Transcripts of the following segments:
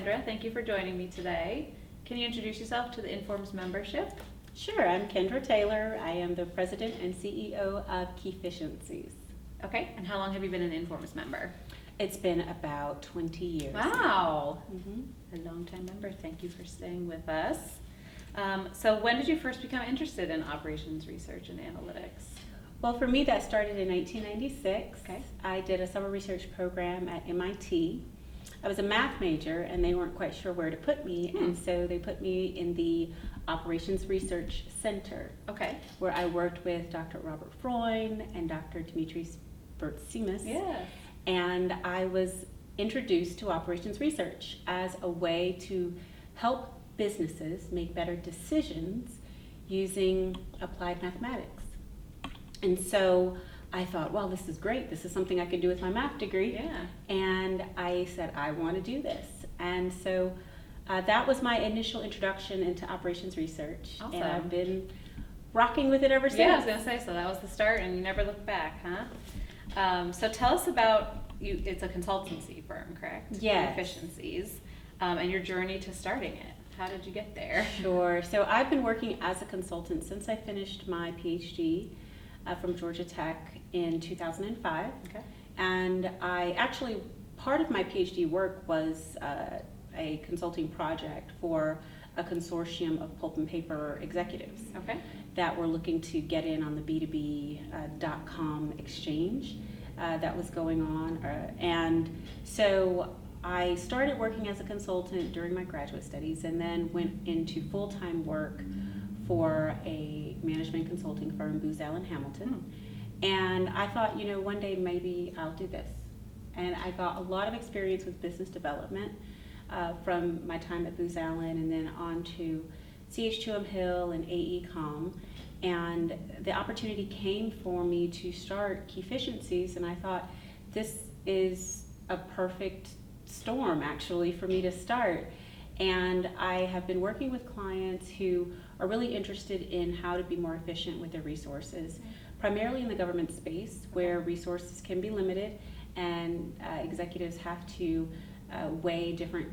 Kendra. Thank you for joining me today. Can you introduce yourself to the Informs membership? Sure, I'm Kendra Taylor. I am the president and CEO of KEYfficiencies. Okay, and how long have you been an Informs member? It's been about 20 years. Wow, Mm-hmm. a long-time member. Thank you for staying with us. So when did you first become interested in operations research and analytics? Well, for me, that started in 1996. Okay. I did a summer research program at MIT. I was a math major, and they weren't quite sure where to put me, and so they put me in the Operations Research Center, Okay. where I worked with Dr. Robert Freund and Dr. Dimitris Bertsimas. Yeah. And I was introduced to operations research as a way to help businesses make better decisions using applied mathematics. And so I thought, well, this is great. This is something I could do with my math degree. Yeah. And I said, I want to do this. And so that was my initial introduction into operations research. Awesome. And I've been rocking with it ever since. Yeah, I was going to say, so that was the start and you never looked back, huh? So tell us about, it's a consultancy firm, correct? Yes. KEYfficiencies, and your journey to starting it. How did you get there? Sure. So I've been working as a consultant since I finished my PhD from Georgia Tech in 2005. Okay. And I actually, part of my PhD work was a consulting project for a consortium of pulp and paper executives Okay. that were looking to get in on the B2B .com exchange that was going on. And so I started working as a consultant during my graduate studies and then went into full-time work for a management consulting firm, Booz Allen Hamilton. And I thought, you know, one day maybe I'll do this. And I got a lot of experience with business development from my time at Booz Allen and then on to CH2M Hill and AECom. And the opportunity came for me to start KEYfficiencies, and I thought this is a perfect storm actually for me to start. And I have been working with clients who are really interested in how to be more efficient with their resources, primarily in the government space where resources can be limited and executives have to weigh different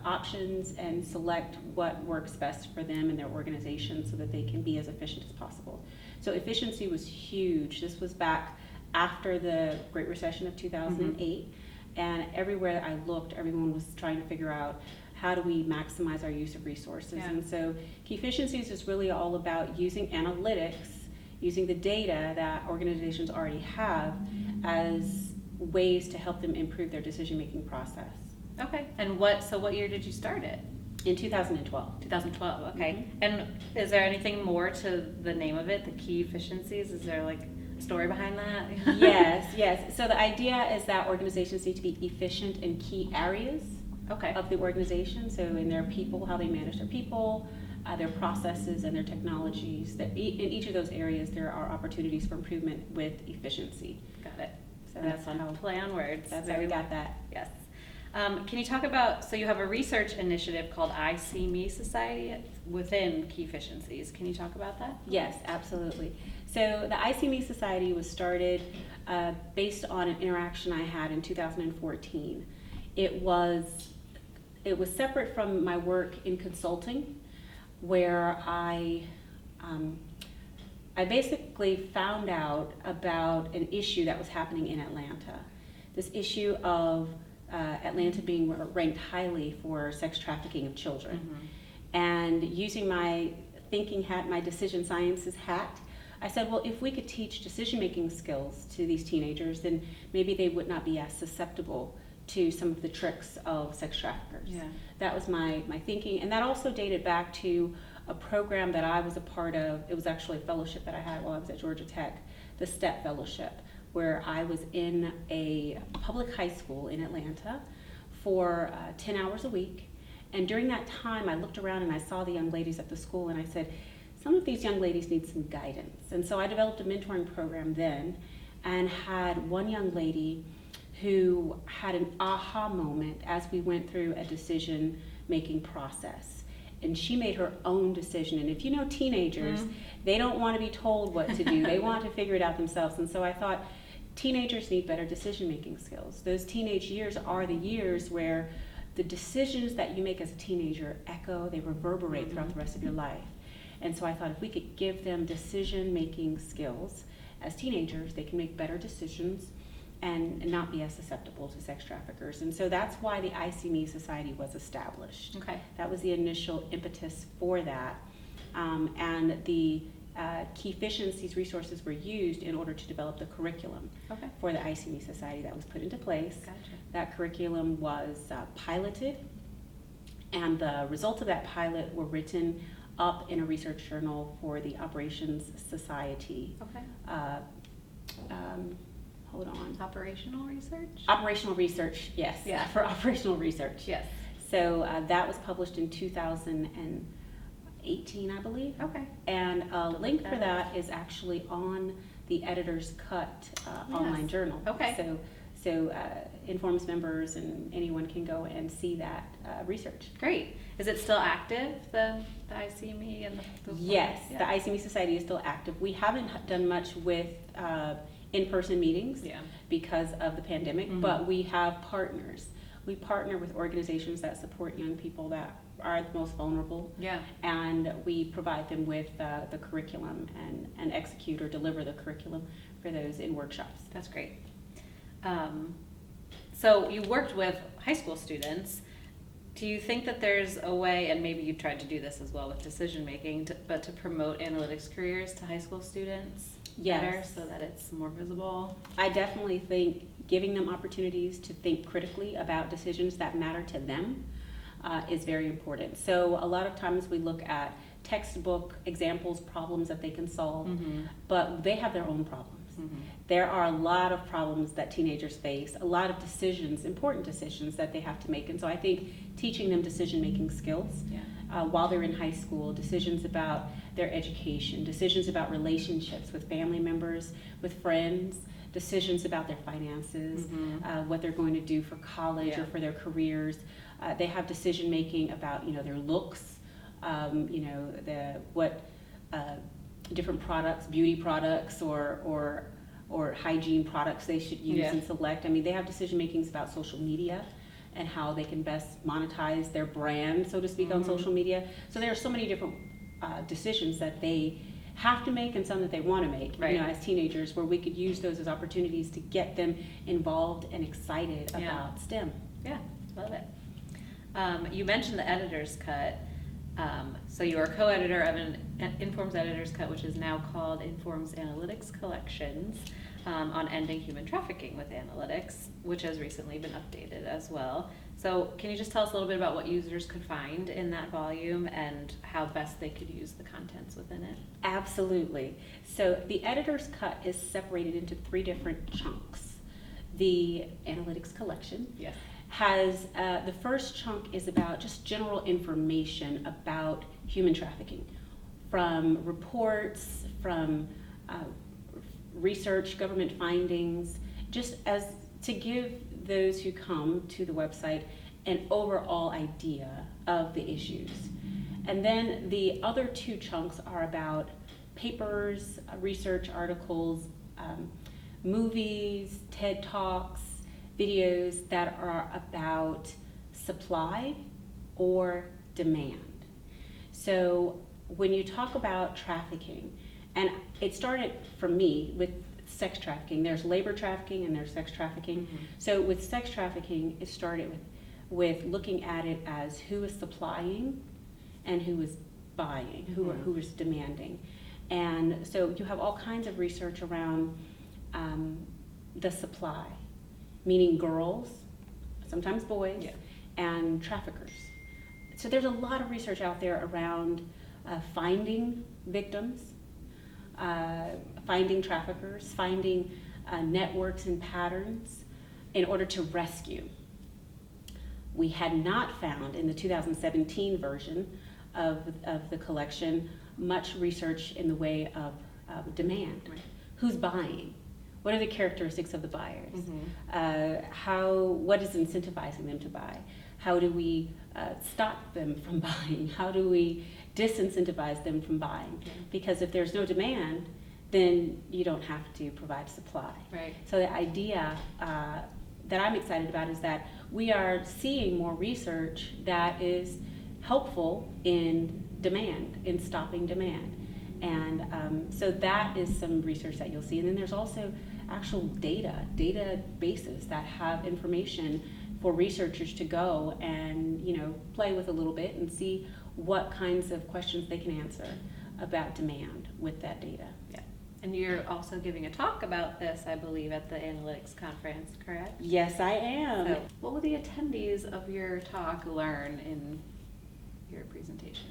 options and select what works best for them and their organization so that they can be as efficient as possible. So efficiency was huge. This was back after the Great Recession of 2008, and everywhere I looked, everyone was trying to figure out how do we maximize our use of resources. Yeah. And so KEYfficiencies is really all about using analytics, using the data that organizations already have as ways to help them improve their decision-making process. Okay. And so what year did you start it? In 2012. 2012, okay. And is there anything more to the name of it, the KEYfficiencies? Is there like a story behind that? Yes. So the idea is that organizations need to be efficient in key areas Okay. of the organization. So in their people, how they manage their people, their processes and their technologies. That in each of those areas there are opportunities for improvement with efficiency. Got it. So That's that's a how, play on words. that's how we got that. Yes. Can you talk about, so you have a research initiative called I See Me Society within KEYfficiencies. Can you talk about that? Yes, absolutely. So the I See Me Society was started based on an interaction I had in 2014. It was separate from my work in consulting, where I basically found out about an issue that was happening in Atlanta. This issue of Atlanta being ranked highly for sex trafficking of children. And using my thinking hat, my decision sciences hat, I said, well, if we could teach decision-making skills to these teenagers, then maybe they would not be as susceptible to some of the tricks of sex traffickers. Yeah. That was my thinking, and that also dated back to a program that I was a part of. It was actually a fellowship that I had while I was at Georgia Tech, the STEP Fellowship, where I was in a public high school in Atlanta for 10 hours a week. And during that time, I looked around and I saw the young ladies at the school, and I said, some of these young ladies need some guidance. And so I developed a mentoring program then and had one young lady who had an aha moment as we went through a decision-making process. And she made her own decision. And if you know teenagers, they don't want to be told what to do. They want to figure it out themselves. And so I thought, teenagers need better decision-making skills. Those teenage years are the years where the decisions that you make as a teenager echo, they reverberate throughout the rest of your life. And so I thought if we could give them decision-making skills as teenagers, they can make better decisions and not be as susceptible to sex traffickers. And so that's why the ICME Society was established. Okay. That was the initial impetus for that. And the KEYfficiencies resources were used in order to develop the curriculum for the ICME Society that was put into place. Gotcha. That curriculum was piloted, and the results of that pilot were written up in a research journal for the Operations Society. Okay. Hold on. Operational research? Operational research, yes. Yeah. For operational research. Yes. So that was published in 2018, I believe. Okay. And a link for that is actually on the Editor's Cut online journal. Okay. So Informs members and anyone can go and see that research. Great. Is it still active, the ICME and the Yes, yeah. the ICME Society is still active. We haven't done much with in-person meetings because of the pandemic, but we have partners. We partner with organizations that support young people that are the most vulnerable, and we provide them with the curriculum and execute or deliver the curriculum for those in workshops. That's great. So you worked with high school students. Do you think that there's a way, and maybe you've tried to do this as well with decision making, but to promote analytics careers to high school students better so that it's more visible? I definitely think giving them opportunities to think critically about decisions that matter to them is very important. So a lot of times we look at textbook examples, problems that they can solve, but they have their own problems. There are a lot of problems that teenagers face, a lot of decisions, important decisions that they have to make. And so I think teaching them decision-making skills while they're in high school, decisions about their education, decisions about relationships with family members, with friends, decisions about their finances, what they're going to do for college or for their careers. They have decision-making about, their looks, different products, beauty products or hygiene products they should use and select. I mean, they have decision makings about social media and how they can best monetize their brand, so to speak, on social media. So there are so many different decisions that they have to make and some that they want to make, as teenagers, where we could use those as opportunities to get them involved and excited about STEM. Yeah, love it. You mentioned the Editor's Cut. So you're a co-editor of an Informs Editor's Cut, which is now called Informs Analytics Collections, on ending human trafficking with analytics, which has recently been updated as well. So can you just tell us a little bit about what users could find in that volume and how best they could use the contents within it? Absolutely. So the Editor's Cut is separated into 3 different chunks. The Analytics Collection has, the first chunk is about just general information about human trafficking, from reports, from research, government findings, just as to give those who come to the website an overall idea of the issues. And then the other 2 chunks are about papers, research articles, movies, TED Talks, videos that are about supply or demand. So when you talk about trafficking, and it started for me with sex trafficking, there's labor trafficking and there's sex trafficking. So with sex trafficking, it started with looking at it as who is supplying and who is buying, who is demanding. And so you have all kinds of research around the supply, meaning girls, sometimes boys, and traffickers. So there's a lot of research out there around finding victims, finding traffickers, finding networks and patterns in order to rescue. We had not found in the 2017 version of the collection much research in the way of demand. Who's buying? What are the characteristics of the buyers? What is incentivizing them to buy? How do we stop them from buying? How do we disincentivize them from buying? Because if there's no demand, then you don't have to provide supply. So the idea that I'm excited about is that we are seeing more research that is helpful in demand, in stopping demand. And so that is some research that you'll see. And then there's also actual databases that have information for researchers to go and, play with a little bit and see what kinds of questions they can answer about demand with that data. Yeah. And you're also giving a talk about this, I believe, at the analytics conference, correct? Yes, I am. So what will the attendees of your talk learn in your presentation?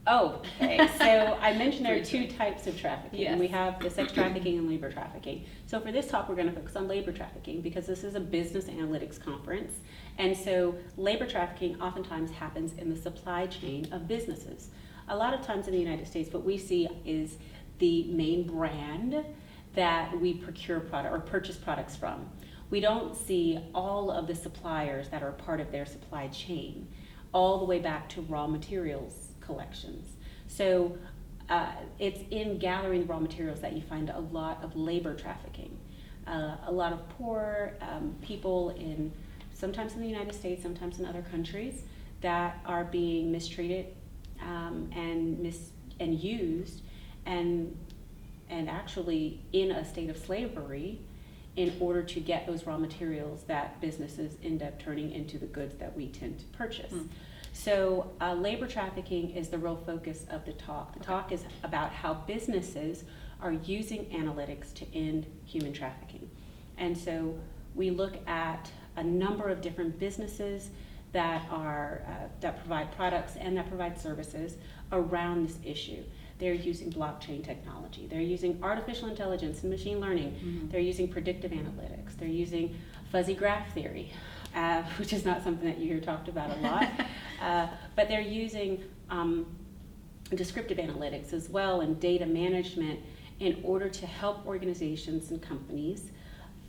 Oh, okay. So I mentioned there are two types of trafficking. Yes. We have the sex trafficking and labor trafficking. So for this talk, we're going to focus on labor trafficking because this is a business analytics conference. And so labor trafficking oftentimes happens in the supply chain of businesses. A lot of times in the United States, what we see is the main brand that we procure product or purchase products from. We don't see all of the suppliers that are part of their supply chain, all the way back to raw materials collections. So it's in gathering raw materials that you find a lot of labor trafficking. A lot of poor people sometimes in the United States, sometimes in other countries, that are being mistreated and used and actually in a state of slavery in order to get those raw materials that businesses end up turning into the goods that we tend to purchase. So labor trafficking is the real focus of the talk. The talk is about how businesses are using analytics to end human trafficking. And so we look at a number of different businesses that provide products and that provide services around this issue. They're using blockchain technology. They're using artificial intelligence and machine learning. Mm-hmm. They're using predictive analytics. They're using fuzzy graph theory, which is not something that you hear talked about a lot. But they're using descriptive analytics as well and data management in order to help organizations and companies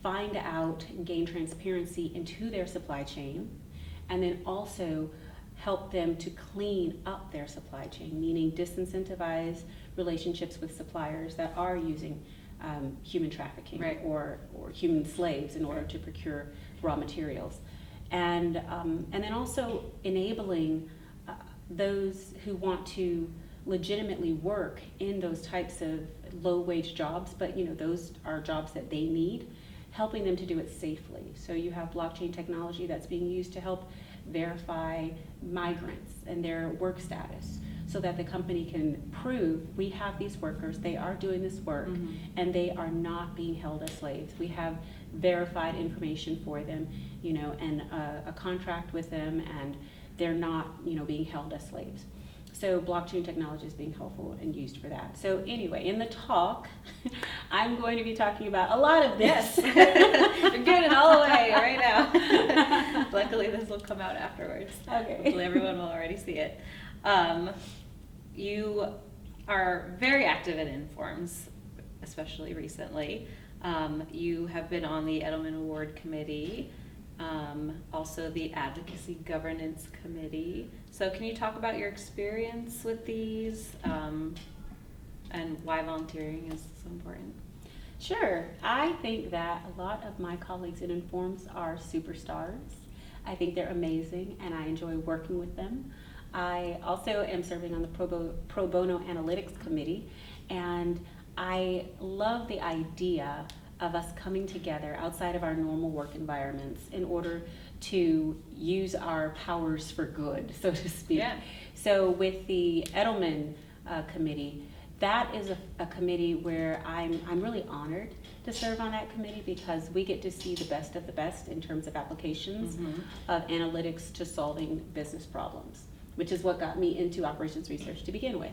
find out and gain transparency into their supply chain, and then also help them to clean up their supply chain, meaning disincentivize relationships with suppliers that are using human trafficking, right, or human slaves in order to procure raw materials. And then also enabling those who want to legitimately work in those types of low-wage jobs, but those are jobs that they need, helping them to do it safely. So you have blockchain technology that's being used to help verify migrants and their work status so that the company can prove we have these workers, they are doing this work, mm-hmm, and they are not being held as slaves. We have verified information for them, and a contract with them, and they're not, being held as slaves. So blockchain technology is being helpful and used for that. So anyway, in the talk, I'm going to be talking about a lot of this. Yes. You're getting it all away right now. Luckily, this will come out afterwards. Okay. Hopefully everyone will already see it. You are very active in Informs, especially recently. You have been on the Edelman Award Committee, also the Advocacy Governance Committee. So can you talk about your experience with these and why volunteering is so important? Sure. I think that a lot of my colleagues in Informs are superstars. I think they're amazing and I enjoy working with them. I also am serving on the Pro Bono Analytics Committee, and I love the idea of us coming together outside of our normal work environments in order to use our powers for good, so to speak. Yeah. So with the Edelman Committee, that is a committee where I'm really honored to serve on that committee because we get to see the best of the best in terms of applications, mm-hmm, of analytics to solving business problems, which is what got me into operations research to begin with.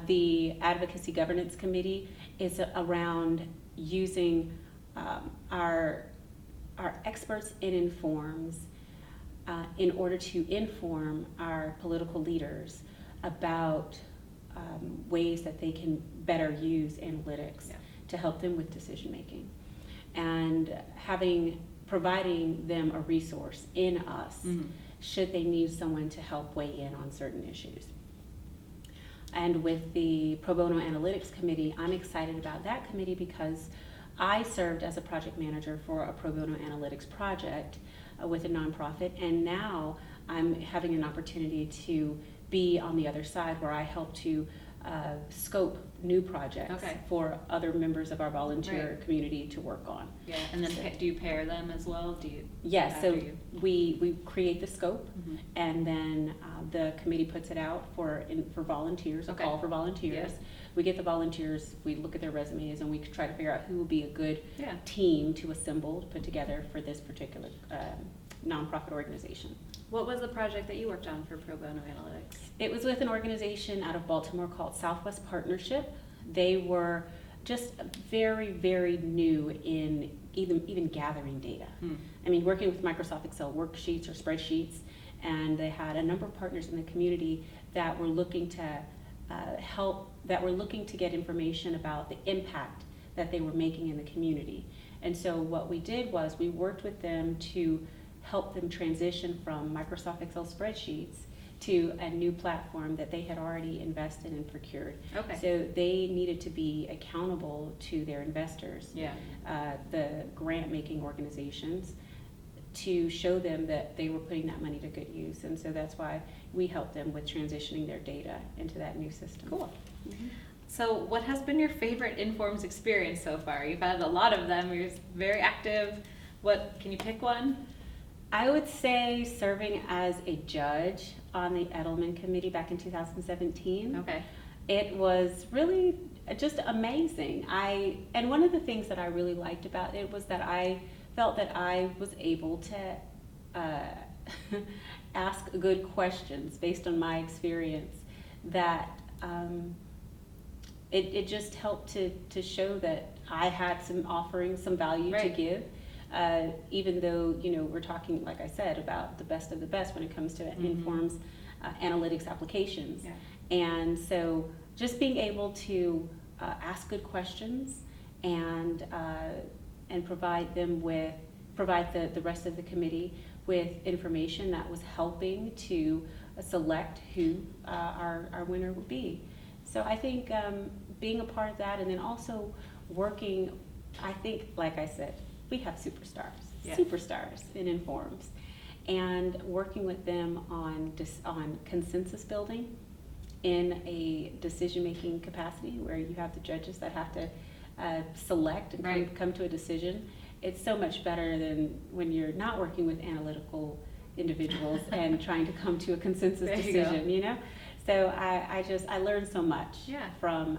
The Advocacy Governance Committee is around using our experts in Informs in order to inform our political leaders about ways that they can better use analytics, yeah, to help them with decision making, and providing them a resource in us, mm-hmm, should they need someone to help weigh in on certain issues. And with the Pro Bono Analytics Committee, I'm excited about that committee because I served as a project manager for a pro bono analytics project with a nonprofit, and now I'm having an opportunity to be on the other side where I help to scope new projects Okay. for other members of our volunteer Right. community to work on. Yeah, and then do you pair them as well? Do you? Yes, so after you- we create the scope, Mhm. and then the committee puts it out for volunteers, a Okay. call for volunteers. Yeah. We get the volunteers, we look at their resumes, and we try to figure out who would be a good Yeah. team to assemble, to put together for this particular nonprofit organization. What was the project that you worked on for pro bono analytics? It was with an organization out of Baltimore called Southwest Partnership. They were just very, very new in even gathering data. I mean, working with Microsoft Excel worksheets or spreadsheets, and they had a number of partners in the community that were looking to get information about the impact that they were making in the community. And so what we did was we worked with them to help them transition from Microsoft Excel spreadsheets to a new platform that they had already invested and procured. Okay. So they needed to be accountable to their investors, Yeah. the grant-making organizations, to show them that they were putting that money to good use. And so that's why we helped them with transitioning their data into that new system. Cool. Mhm. So what has been your favorite Informs experience so far? You've had a lot of them. You're very active. Can you pick one? I would say serving as a judge on the Edelman Committee back in 2017. Okay. It was really just amazing. And one of the things that I really liked about it was that I felt that I was able to ask good questions based on my experience, that it just helped to show that I had some offerings, some value to Right. give. Even though, we're talking, like I said, about the best of the best when it comes to Informs analytics applications. Yeah. And so just being able to ask good questions and provide the rest of the committee with information that was helping to select who our winner would be. So I think being a part of that, and then also working, I think, like I said, we have superstars in Informs, and working with them on consensus building in a decision-making capacity where you have the judges that have to select and Right. come to a decision. It's so much better than when you're not working with analytical individuals and trying to come to a consensus There you decision, So I learned so much Yeah. from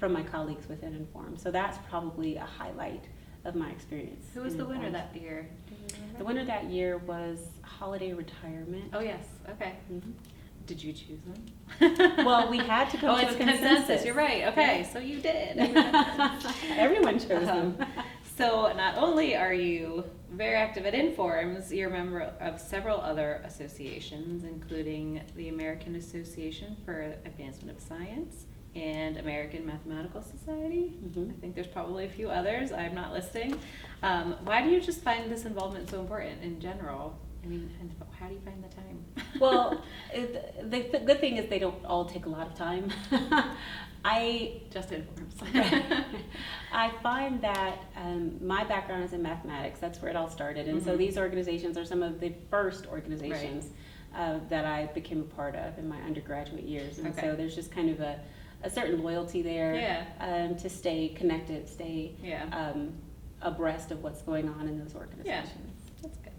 my colleagues within Inform. So that's probably a highlight of my experience. Who was in the winner Inform. that year? Do you remember? The winner that year was Holiday Retirement. Oh, yes. Okay. Mhm. Did you choose them? Well, we had to come to it's a consensus. You're right. Okay, Yeah. so you did. Everyone chose them. So not only are you very active at Informs, you're a member of several other associations, including the American Association for Advancement of Science and American Mathematical Society. Mhm. I think there's probably a few others I'm not listing. Why do you just find this involvement so important in general? I mean, and how do you find the time? Well, the good thing is they don't all take a lot of time. Just Informs. I find that my background is in mathematics. That's where it all started. And so Mhm. these organizations are some of the first organizations that I became a part of in my undergraduate years. And Okay. so there's just kind of a certain loyalty there Yeah. to stay connected, stay Yeah. abreast of what's going on in those organizations. That's good.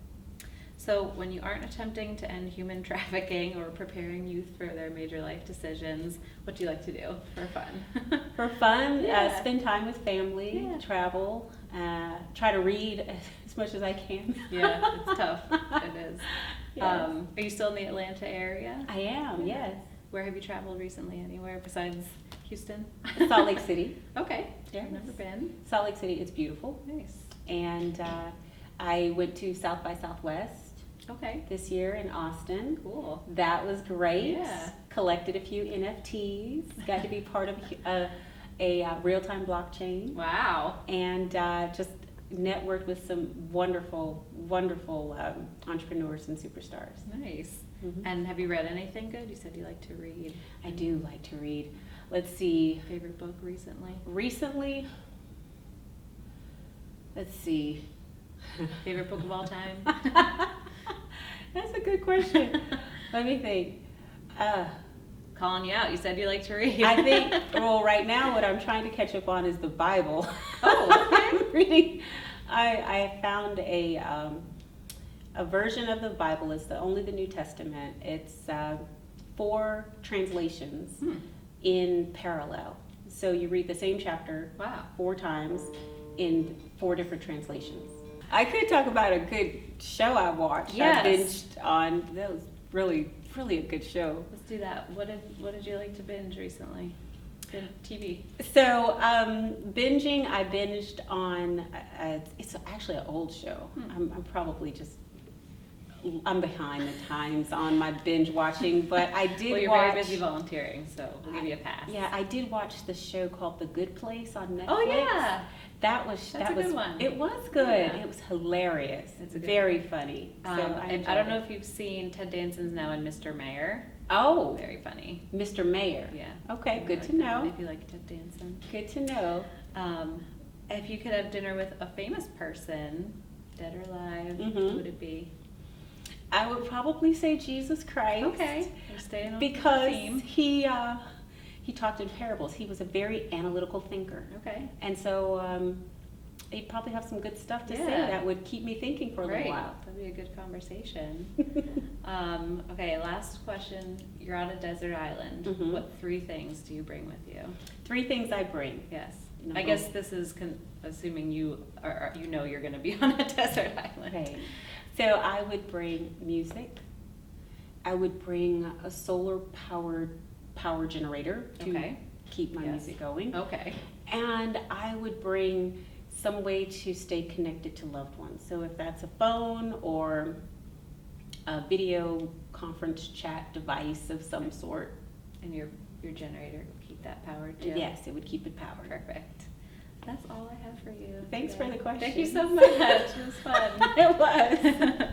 So when you aren't attempting to end human trafficking or preparing youth for their major life decisions, what do you like to do for fun? For fun, Yeah. spend time with family, Yeah. travel, try to read as much as I can. Yeah, it's tough. It is. Yes. Are you still in the Atlanta area? I am, Yeah. yes. Where have you traveled recently? Anywhere besides Houston? Salt Lake City. Okay. Yes. I've never been. Salt Lake City, it's beautiful. Nice. And I went to South by Southwest Okay. this year in Austin. Cool. That was great. Yeah. Collected a few NFTs. Got to be part of a real-time blockchain. Wow. And just networked with some wonderful, wonderful entrepreneurs and superstars. Nice. Mhm. And have you read anything good? You said you like to read. I do like to read. Let's see. Favorite book recently? Recently, Let's see. Favorite book of all time? That's a good question. Let me think. Calling you out. You said you like to read. I think, well, right now what I'm trying to catch up on is the Bible. Oh, okay. I'm reading. I found a version of the Bible. It's only the New Testament. It's 4 translations in parallel. So you read the same chapter Wow. 4 times in 4 different translations. I could talk about a good show I watched. Yes. I binged on. That was really a good show. Let's do that. What did you like to binge recently? TV. So binging, I binged on. It's actually an old show. I'm probably just. I'm behind the times on my binge watching, but I did Well, you're watch. very busy volunteering, so we'll give you a pass. Yeah, I did watch the show called The Good Place on Netflix. Oh yeah. That's a good one. It was good. Yeah. It was hilarious. It's a good very funny. So And I don't know if you've seen Ted Danson's now in Mr. Mayor. Oh, Very funny. Mr. Mayor. Yeah. Okay, I good like to that know. If you like Ted Danson. Good to know. If you could have dinner with a famous person, dead or alive, Mhm. who would it be? I would probably say Jesus Christ. Okay. We're staying on Because theme. he talked in parables. He was a very analytical thinker. Okay. And so he'd probably have some good stuff to say Yeah. that would keep me thinking for a Great. little while. That'd be a good conversation. Okay, last question. You're on a desert island. Mhm. What 3 things do you bring with you? 3 things I bring. Yes. Number I guess this is assuming you you're going to be on a desert island. Okay. So I would bring music. I would bring a solar power generator to Okay. keep my Yes. music going. Okay. And I would bring some way to stay connected to loved ones. So if that's a phone or a video conference chat device of some sort. And your generator will keep that powered too? Yes, it would keep it powered. Perfect. That's all I have for you. Thanks today. for the question. Thank you so much. It was fun. It was.